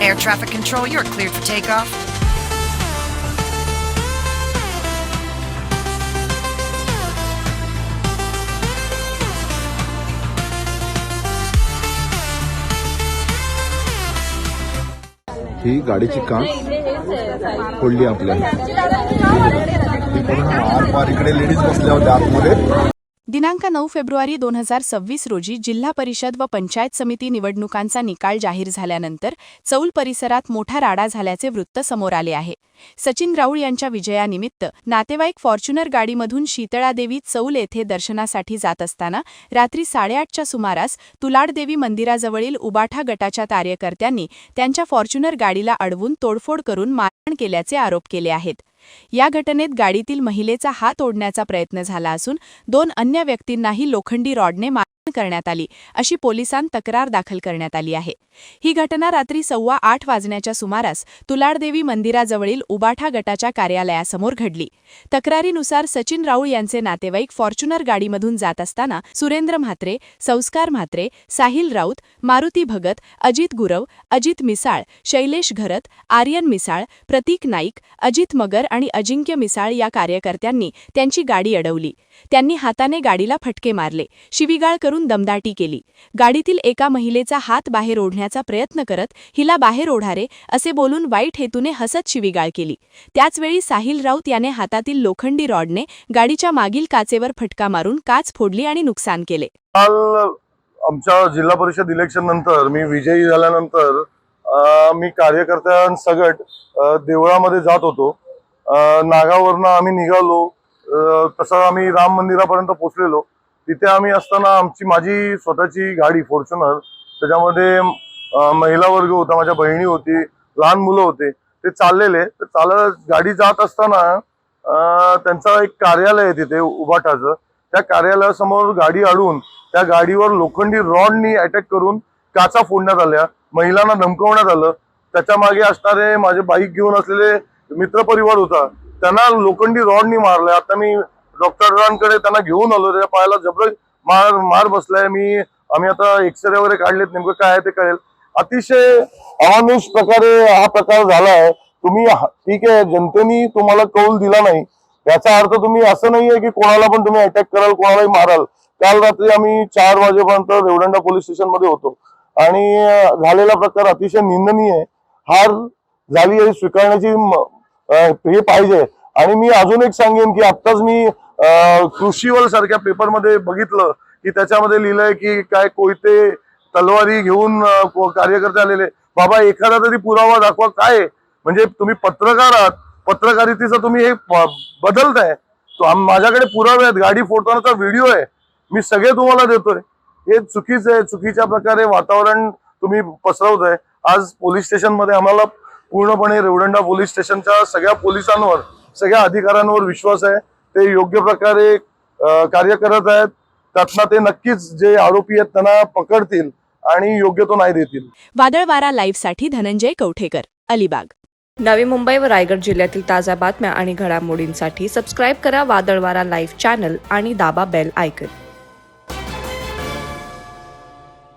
Air traffic control, you're cleared for takeoff. ही गाडीची काच फोडली आपल्या. आरपार इकडे लेडीज बसल्या होत्या आतमध्ये. दिनांक 9 फेब्रुवारी 2026 रोजी जिल्हा परिषद व पंचायत समिती निवडणुकांचा निकाल जाहीर झाल्यानंतर चौल परिसरात मोठा राडा झाल्याचे वृत्त समोर आले आहे. सचिन राऊळ यांच्या विजयानिमित्त नातेवाईक फॉर्च्युनर गाडीमधून शीतळादेवी चौल येथे दर्शनासाठी जात असताना रात्री 8:30च्या सुमारास तुलाडदेवी मंदिराजवळील उबाठा गटाच्या कार्यकर्त्यांनी त्यांच्या फॉर्च्युनर गाडीला अडवून तोडफोड करून मारहाण केल्याचे आरोप केले आहेत. या घटनेत गाडीतील महिलेचा हात ओढण्याचा प्रयत्न झाला असून 2 अन्य व्यक्तींनाही लोखंडी रॉडने मारहाण करण्यात आली अशी पोलिसांत तक्रार दाखल करण्यात आली आहे. ही घटना रात्री 8:15 वाजण्याच्या सुमारास तुलाडदेवी मंदिराजवळील उबाठा गटाच्या कार्यालयासमोर घडली. तक्रारीनुसार सचिन राऊळ यांचे नातेवाईक फॉर्च्युनर गाडीमधून जात असताना सुरेंद्र म्हात्रे, संस्कार म्हात्रे, साहिल राऊत, मारुती भगत, अजित गुरव, अजित मिसाळ, शैलेश घरत, आर्यन मिसाळ, प्रतीक नाईक, अजित मगर आणि अजिंक्य मिसाळ या कार्यकर्त्यांनी त्यांची गाडी अडवली. त्यांनी हाताने गाडीला फटके मारले, शिवीगाळ करून दमदाटी केली. गाडीतील एका महिलेचा हात बाहेर ओढण्याचा प्रयत्न करत हिला बाहेर ओढा रे असे बोलून वाईट हेतूने हसत शिवीगाळ केली. त्याचवेळी साहिल राऊत याने हातातील लोखंडी रॉडने गाडीच्या मागील काचेवर फटका मारून काच फोडली आणि नुकसान केले. काल आमच्या जिल्हा परिषद इलेक्शन नंतर मी विजयी झाल्यानंतर मी कार्यकर्त्यांसगट देवळामध्ये जात होतो. नागावरनं आम्ही निघालो. तसं आम्ही राम मंदिरापर्यंत पोहोचलेलो. तिथे आम्ही असताना माझी स्वतःची गाडी फॉर्च्युनर, त्याच्यामध्ये महिला वर्ग होता, माझ्या बहिणी होती, लहान मुलं होते. ते चाललेले. चालत गाडी जात असताना त्यांचं एक कार्यालय आहे तिथे उबाठाचं. त्या कार्यालयासमोर गाडी अडवून त्या गाडीवर लोखंडी रॉडनी अटॅक करून काचा फोडण्यात आल्या. महिलांना धमकवण्यात आलं. त्याच्या मागे असणारे माझे बाईक घेऊन असलेले मित्रपरिवार होता, त्यांना लोखंडी रॉडनी मारलं. आता मी डॉक्टरांकडे त्यांना घेऊन आलो. त्याच्या पायाला जबर मार बसलाय. आम्ही आता एक्सरे वगैरे काढलेत, नेमकं काय आहे ते कळेल. अतिशय अमानुष प्रकारे हा प्रकार झालाय. तुम्ही ठीक आहे, जनतेने तुम्हाला कौल दिला नाही, याचा अर्थ तुम्ही असं नाहीये की कोणाला पण तुम्ही अटॅक कराल, कोणालाही माराल. काल रात्री आम्ही 4 वाजेपर्यंत रेवदंडा पोलीस स्टेशन मध्ये होतो आणि झालेला प्रकार अतिशय निंदनीय आहे. हार झाली आहे, स्वीकारण्याची हे पाहिजे. आणि मी अजून एक सांगेन की आत्ताच मी कृषीवल सारख्या पेपरमध्ये बघितलं की त्याच्यामध्ये लिहिलंय की काय कोयते तलवारी घेऊन कार्यकर्ते आलेले. बाबा, एखादा तरी पुरावा दाखवा. काय म्हणजे तुम्ही पत्रकार आहात, पत्रकारितेचं तुम्ही हे बदलताय. माझ्याकडे पुरावे आहेत, गाडी फोडतानाचा व्हिडिओ आहे, मी सगळे तुम्हाला देतोय. हे चुकीचं आहे. चुकीच्या प्रकारे वातावरण तुम्ही पसरवताय. आज पोलीस स्टेशन मध्ये आम्हाला पूर्णपणे रेवदंडा पोलीस स्टेशनच्या सगळ्या पोलिसांवर, सगळ्या अधिकाऱ्यांवर विश्वास आहे. ते योग्य प्रकारे कार्य करत आहेत. त्यातनं ते नक्कीच जे आरोपी आहेत त्यांना पकडतील आणि योग्य तो न्याय देतील. वादळवारा लाईव्हसाठी धनंजय कवठेकर, अलिबाग. नवी मुंबई व रायगड जिल्ह्यातील ताज्या बातम्या आणि घडामोडींसाठी सबस्क्राईब करा वादळवारा लाईव्ह चॅनल आणि दाबा बेल आयकॉन.